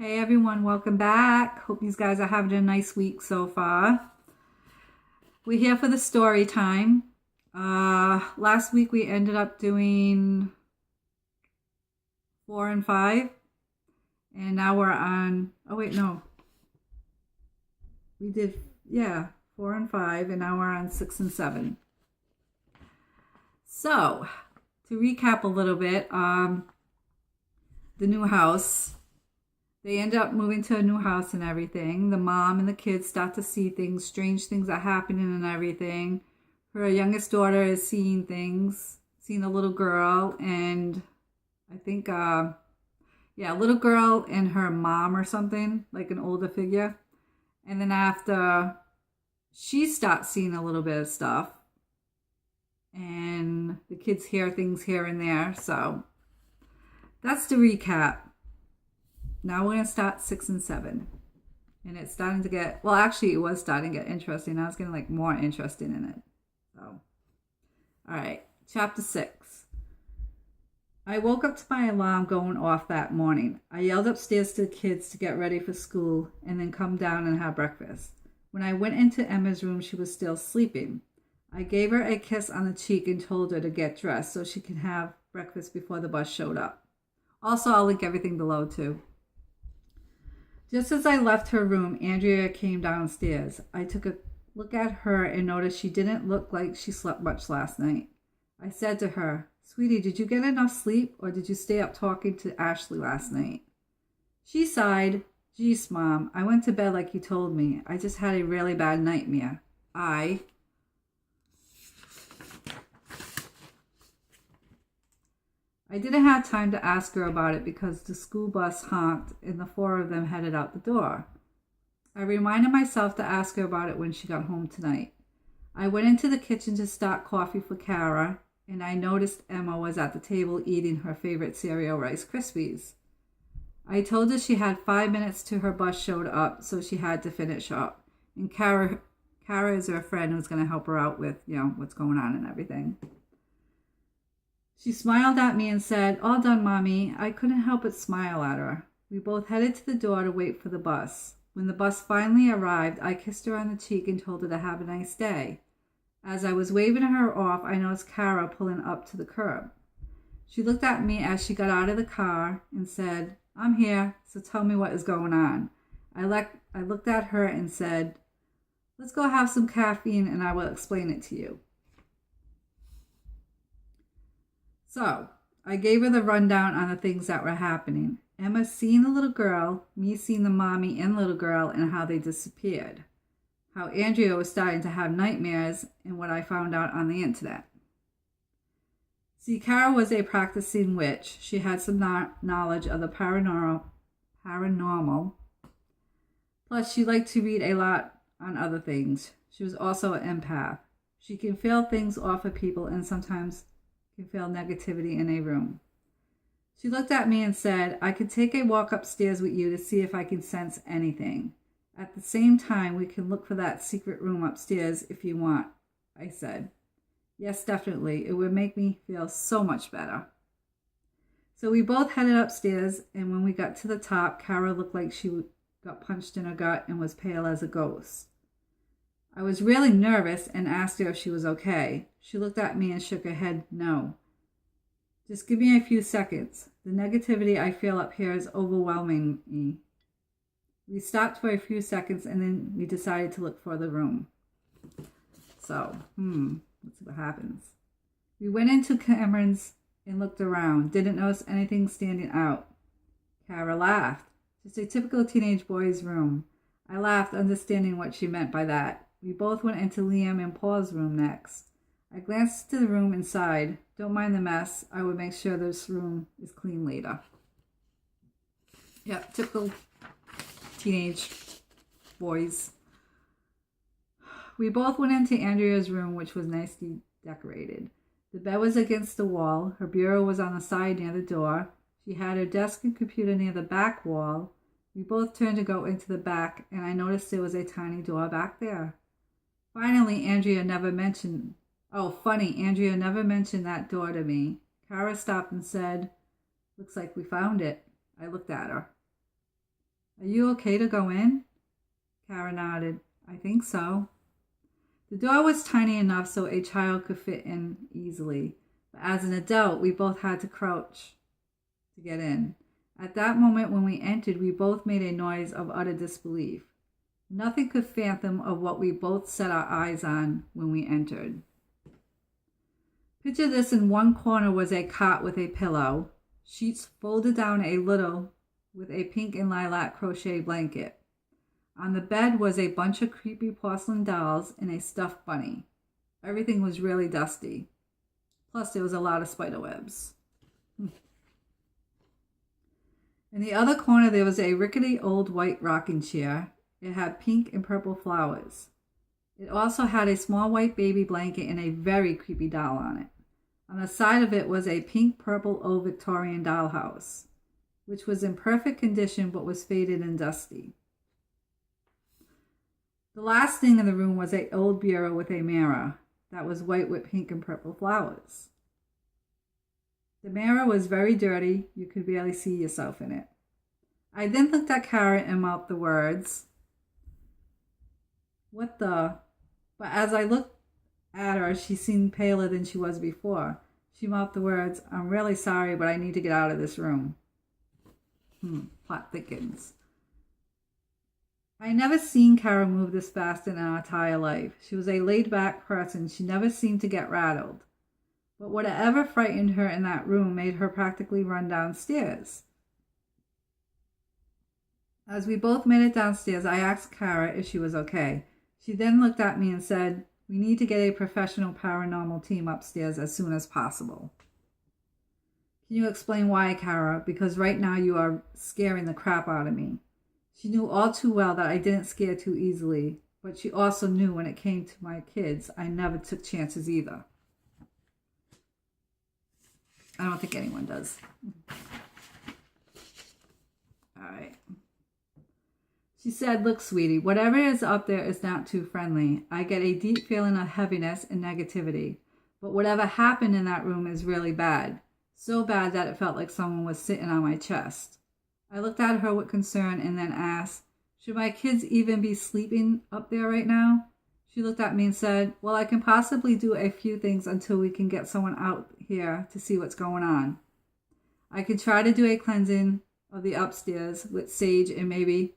Hey everyone, welcome back. Hope you guys are having a nice week so far. We're here for the story time. Last week we ended up doing 4 and 5, and now we're on. Oh wait, no, we did 4 and 5, and now we're on 6 and 7. So to recap a little bit, the new house. They end up moving to a new house and everything. The mom and the kids start to see things, strange things are happening and everything. Her youngest daughter is seeing things, seeing a little girl, and I think, a little girl and her mom or something, like an older figure. And then after, she starts seeing a little bit of stuff, and the kids hear things here and there. So that's the recap. Now we're going to start 6 and 7. And it's starting to get, well, actually, it was starting to get interesting. Now it's getting like more interesting in it. So, all right, chapter 6. I woke up to my alarm going off that morning. I yelled upstairs to the kids to get ready for school and then come down and have breakfast. When I went into Emma's room, she was still sleeping. I gave her a kiss on the cheek and told her to get dressed so she could have breakfast before the bus showed up. Also, I'll link everything below too. Just as I left her room, Andrea came downstairs. I took a look at her and noticed she didn't look like she slept much last night. I said to her, "Sweetie, did you get enough sleep or did you stay up talking to Ashley last night?" She sighed. "Geez, Mom, I went to bed like you told me. I just had a really bad nightmare. I didn't have time to ask her about it because the school bus honked and the four of them headed out the door. I reminded myself to ask her about it when she got home tonight. I went into the kitchen to stock coffee for Kara, and I noticed Emma was at the table eating her favorite cereal, Rice Krispies. I told her she had 5 minutes till her bus showed up, so she had to finish up. And Kara is her friend who's going to help her out with, what's going on and everything. She smiled at me and said, "All done, Mommy." I couldn't help but smile at her. We both headed to the door to wait for the bus. When the bus finally arrived, I kissed her on the cheek and told her to have a nice day. As I was waving her off, I noticed Kara pulling up to the curb. She looked at me as she got out of the car and said, "I'm here, so tell me what is going on." I looked at her and said, "Let's go have some caffeine and I will explain it to you." So, I gave her the rundown on the things that were happening. Emma seeing the little girl, me seeing the mommy and little girl, and how they disappeared. How Andrea was starting to have nightmares, and what I found out on the internet. See, Kara was a practicing witch. She had some knowledge of the paranormal. Plus, she liked to read a lot on other things. She was also an empath. She can feel things off of people and sometimes can feel negativity in a room. She looked at me and said, "I could take a walk upstairs with you to see if I can sense anything. At the same time, we can look for that secret room upstairs if you want." I said, "Yes, definitely. It would make me feel so much better." So we both headed upstairs, and when we got to the top, Kara looked like she got punched in her gut and was pale as a ghost. I was really nervous and asked her if she was okay. She looked at me and shook her head no. "Just give me a few seconds. The negativity I feel up here is overwhelming me." We stopped for a few seconds and then we decided to look for the room. So, let's see what happens. We went into Cameron's and looked around. Didn't notice anything standing out. Kara laughed. "Just a typical teenage boy's room." I laughed, understanding what she meant by that. We both went into Liam and Paul's room next. I glanced to the room inside. Don't mind the mess. I would make sure this room is clean later. Yep, typical teenage boys. We both went into Andrea's room, which was nicely decorated. The bed was against the wall. Her bureau was on the side near the door. She had her desk and computer near the back wall. We both turned to go into the back, and I noticed there was a tiny door back there. Andrea never mentioned that door to me. Kara stopped and said, "Looks like we found it." I looked at her. Are you okay to go in? Kara nodded. I think so. The door was tiny enough so a child could fit in easily, but as an adult, we both had to crouch to get in. At that moment when we entered, we both made a noise of utter disbelief. Nothing could fathom of what we both set our eyes on when we entered. Picture this: in one corner was a cot with a pillow, sheets folded down a little with a pink and lilac crochet blanket. On the bed was a bunch of creepy porcelain dolls and a stuffed bunny. Everything was really dusty. Plus, there was a lot of spider webs. In the other corner, there was a rickety old white rocking chair. It had pink and purple flowers. It also had a small white baby blanket and a very creepy doll on it. On the side of it was a pink, purple old Victorian dollhouse, which was in perfect condition but was faded and dusty. The last thing in the room was an old bureau with a mirror that was white with pink and purple flowers. The mirror was very dirty. You could barely see yourself in it. I then looked at Kara and mouthed the words, "What the?" But as I looked at her, she seemed paler than she was before. She mouthed the words, "I'm really sorry, but I need to get out of this room." Plot thickens. I never seen Kara move this fast in her entire life. She was a laid-back person. She never seemed to get rattled. But whatever frightened her in that room made her practically run downstairs. As we both made it downstairs, I asked Kara if she was okay. She then looked at me and said, "We need to get a professional paranormal team upstairs as soon as possible." Can you explain why, Kara? Because right now you are scaring the crap out of me. She knew all too well that I didn't scare too easily, but she also knew when it came to my kids, I never took chances either. I don't think anyone does. All right. She said, "Look, sweetie, whatever is up there is not too friendly. I get a deep feeling of heaviness and negativity. But whatever happened in that room is really bad. So bad that it felt like someone was sitting on my chest." I looked at her with concern and then asked, "Should my kids even be sleeping up there right now?" She looked at me and said, "Well, I can possibly do a few things until we can get someone out here to see what's going on. I could try to do a cleansing of the upstairs with sage and maybe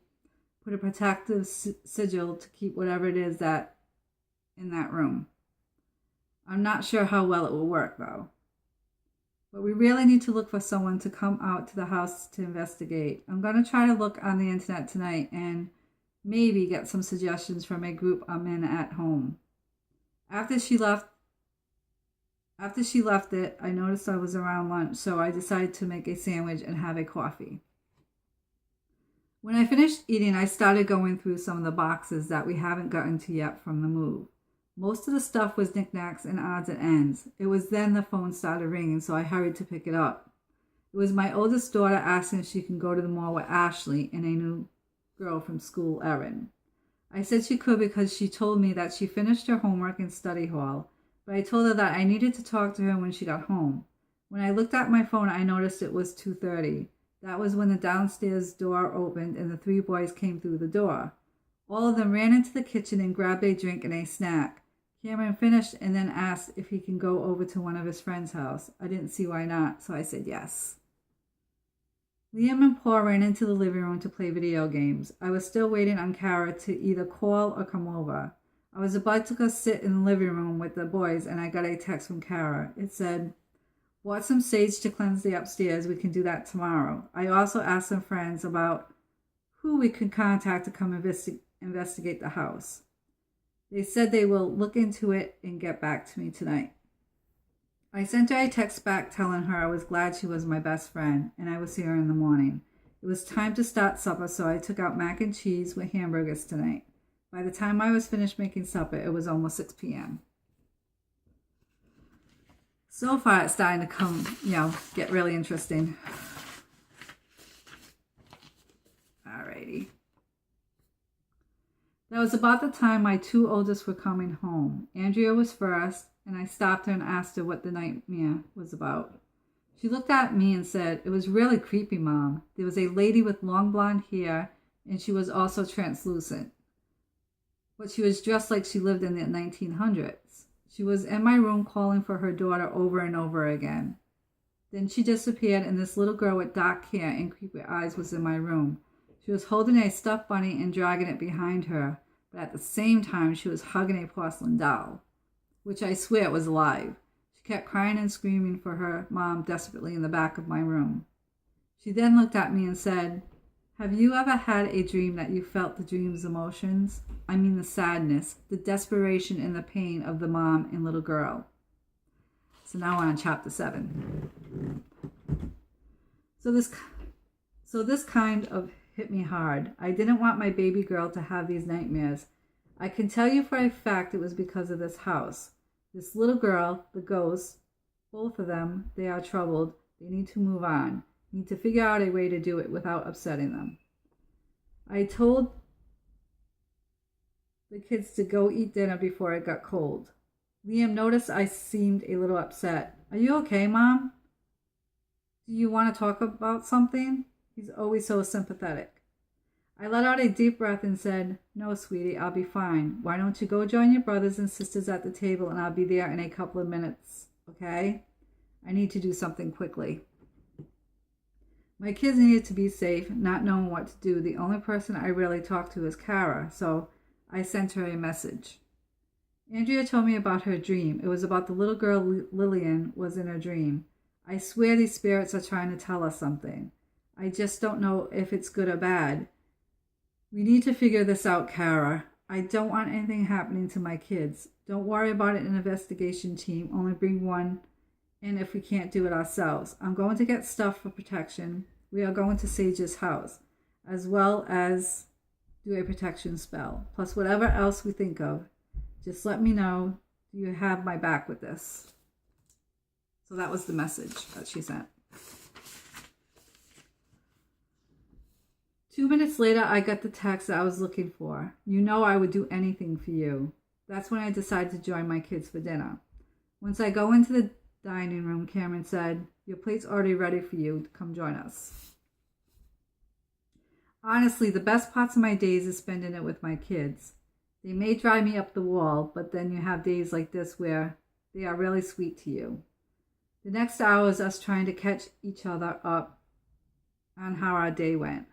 put a protective sigil to keep whatever it is that in that room. I'm not sure how well it will work, though. But we really need to look for someone to come out to the house to investigate. I'm going to try to look on the internet tonight and maybe get some suggestions from a group I'm in at home." After she left it, I noticed I was around lunch, so I decided to make a sandwich and have a coffee. When I finished eating, I started going through some of the boxes that we haven't gotten to yet from the move. Most of the stuff was knickknacks and odds and ends. It was then the phone started ringing, so I hurried to pick it up. It was my oldest daughter asking if she can go to the mall with Ashley and a new girl from school, Erin. I said she could because she told me that she finished her homework in study hall, but I told her that I needed to talk to her when she got home. When I looked at my phone, I noticed it was 2:30. That was when the downstairs door opened and the three boys came through the door. All of them ran into the kitchen and grabbed a drink and a snack. Cameron finished and then asked if he can go over to one of his friend's house. I didn't see why not, so I said yes. Liam and Paul ran into the living room to play video games. I was still waiting on Kara to either call or come over. I was about to go sit in the living room with the boys and I got a text from Kara. It said, "Bought some sage to cleanse the upstairs. We can do that tomorrow. I also asked some friends about who we could contact to come investigate the house. They said they will look into it and get back to me tonight." I sent her a text back telling her I was glad she was my best friend and I would see her in the morning. It was time to start supper, so I took out mac and cheese with hamburgers tonight. By the time I was finished making supper, it was almost 6 p.m. So far, it's starting to get really interesting. Alrighty. That was about the time my two oldest were coming home. Andrea was first, and I stopped her and asked her what the nightmare was about. She looked at me and said, "It was really creepy, Mom. There was a lady with long blonde hair and she was also translucent. But she was dressed like she lived in the 1900s. She was in my room calling for her daughter over and over again. Then she disappeared, and this little girl with dark hair and creepy eyes was in my room. She was holding a stuffed bunny and dragging it behind her, but at the same time she was hugging a porcelain doll, which I swear was alive. She kept crying and screaming for her mom desperately in the back of my room. She then looked at me and said, "Have you ever had a dream that you felt the dream's emotions? I mean the sadness, the desperation, and the pain of the mom and little girl." So now we're on chapter 7. So this kind of hit me hard. I didn't want my baby girl to have these nightmares. I can tell you for a fact it was because of this house. This little girl, the ghosts, both of them, they are troubled. They need to move on. Need to figure out a way to do it without upsetting them. I told the kids to go eat dinner before it got cold. Liam noticed I seemed a little upset. "Are you okay, Mom? Do you want to talk about something?" He's always so sympathetic. I let out a deep breath and said, "No, sweetie, I'll be fine. Why don't you go join your brothers and sisters at the table, and I'll be there in a couple of minutes, okay? I need to do something quickly." My kids needed to be safe, not knowing what to do. The only person I really talked to is Kara, so I sent her a message. Andrea told me about her dream. It was about the little girl Lillian was in her dream. I swear these spirits are trying to tell us something. I just don't know if it's good or bad. We need to figure this out, Kara. I don't want anything happening to my kids. Don't worry about an investigation team. Only bring one in if we can't do it ourselves. I'm going to get stuff for protection. We are going to Sage's house, as well as do a protection spell, plus whatever else we think of. Just let me know. You have my back with this. So that was the message that she sent. 2 minutes later, I got the text that I was looking for. "You know I would do anything for you." That's when I decided to join my kids for dinner. Once I go into the dining room, Cameron said, "Your plate's already ready for you. Come join us." Honestly, the best parts of my days is spending it with my kids. They may drive me up the wall, but then you have days like this where they are really sweet to you. The next hour is us trying to catch each other up on how our day went.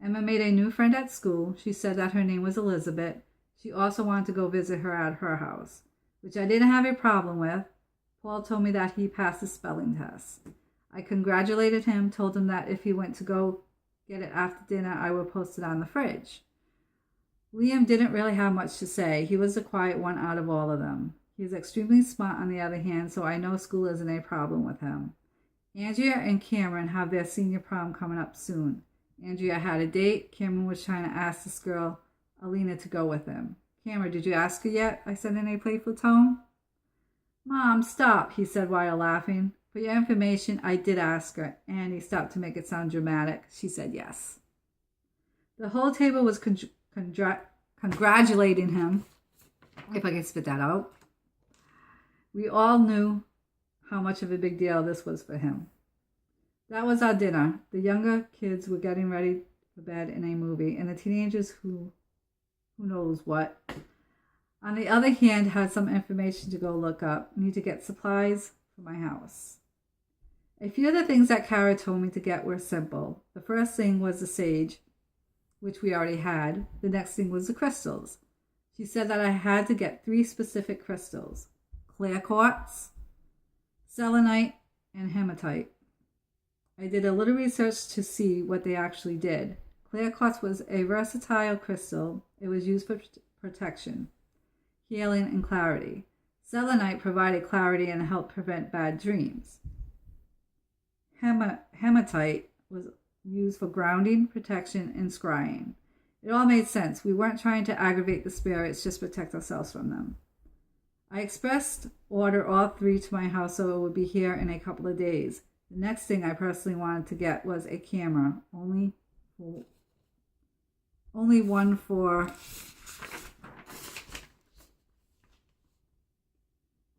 Emma made a new friend at school. She said that her name was Elizabeth. She also wanted to go visit her at her house, which I didn't have a problem with. Paul told me that he passed the spelling test. I congratulated him, told him that if he went to go get it after dinner, I would post it on the fridge. Liam didn't really have much to say. He was the quiet one out of all of them. He is extremely smart on the other hand, so I know school isn't a problem with him. Andrea and Cameron have their senior prom coming up soon. Andrea had a date. Cameron was trying to ask this girl, Alina, to go with him. "Cameron, did you ask her yet?" I said in a playful tone. "Mom, stop," he said while laughing. "For your information, I did ask her," and he stopped to make it sound dramatic. She said yes. The whole table was congratulating him, if I can spit that out. We all knew how much of a big deal this was for him. That was our dinner. The younger kids were getting ready for bed in a movie, and the teenagers who knows what. On the other hand, had some information to go look up. Need to get supplies for my house. A few of the things that Kara told me to get were simple. The first thing was the sage, which we already had. The next thing was the crystals. She said that I had to get 3 specific crystals: clear quartz, selenite, and hematite. I did a little research to see what they actually did. Clear quartz was a versatile crystal. It was used for protection, healing, and clarity. Selenite provided clarity and helped prevent bad dreams. Hematite was used for grounding, protection, and scrying. It all made sense. We weren't trying to aggravate the spirits, just protect ourselves from them. I expressed order all 3 to my house so it would be here in a couple of days. The next thing I personally wanted to get was a camera. Only one for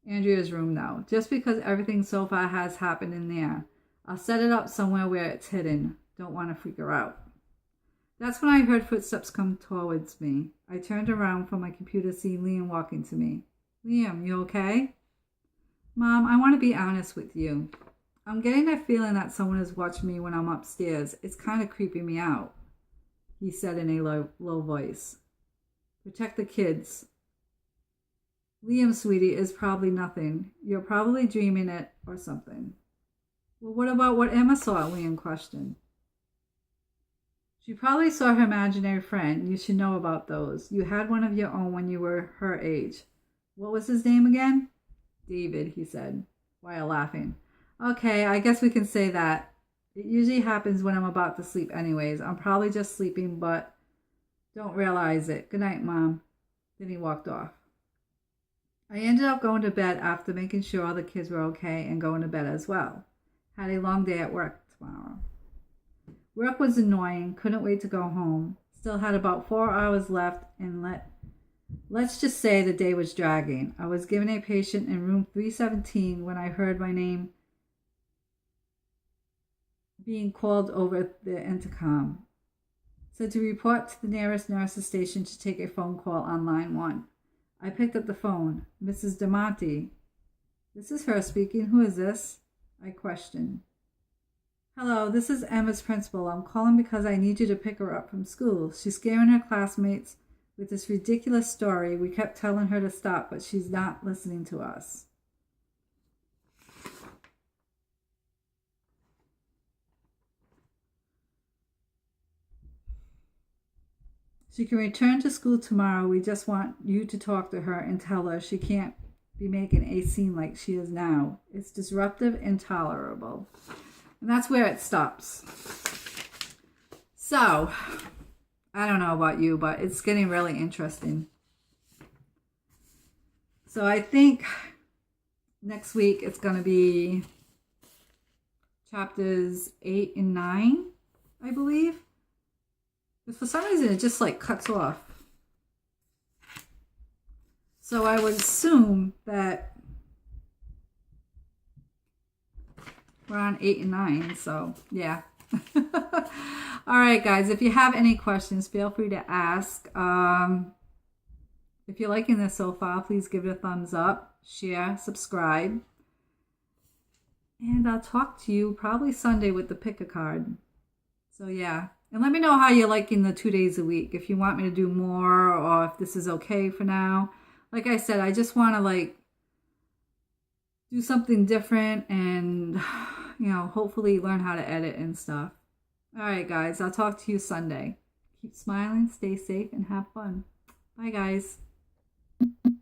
Andrea's room now, just because everything so far has happened in there. I'll set it up somewhere where it's hidden. Don't want to freak her out. That's when I heard footsteps come towards me. I turned around from my computer, seeing Liam walking to me. Liam, you okay? Mom, I want to be honest with you. I'm getting that feeling that someone is watching me when I'm upstairs. It's kind of creeping me out, he said in a low voice. Protect the kids. Liam, sweetie, is probably nothing. You're probably dreaming it or something. Well, what about what Emma saw? Liam questioned. She probably saw her imaginary friend. You should know about those. You had one of your own when you were her age. What was his name again? David, he said, while laughing. Okay, I guess we can say that. It usually happens when I'm about to sleep anyways. I'm probably just sleeping, but don't realize it. Good night, Mom. Then he walked off. I ended up going to bed after making sure all the kids were okay and going to bed as well. Had a long day at work tomorrow. Work was annoying. Couldn't wait to go home. Still had about 4 hours left, and let's just say the day was dragging. I was given a patient in room 317 when I heard my name being called over the intercom. Said to report to the nearest nurse's station to take a phone call on line 1. I picked up the phone. Mrs. DeMonte. This is her speaking. Who is this? I questioned. Hello, this is Emma's principal. I'm calling because I need you to pick her up from school. She's scaring her classmates with this ridiculous story. We kept telling her to stop, but she's not listening to us. She can return to school tomorrow. We just want you to talk to her and tell her she can't be making a scene like she is now. It's disruptive, intolerable. And that's where it stops. So, I don't know about you, but it's getting really interesting. So I think next week it's going to be chapters 8 and 9, I believe. But for some reason, it just like cuts off. So I would assume that we're on 8 and 9. So yeah. All right, guys. If you have any questions, feel free to ask. If you're liking this so far, please give it a thumbs up, share, subscribe. And I'll talk to you probably Sunday with the pick a card. So yeah. And let me know how you're liking the 2 days a week. If you want me to do more or if this is okay for now. Like I said, I just want to do something different and, hopefully learn how to edit and stuff. All right, guys. I'll talk to you Sunday. Keep smiling, stay safe, and have fun. Bye, guys.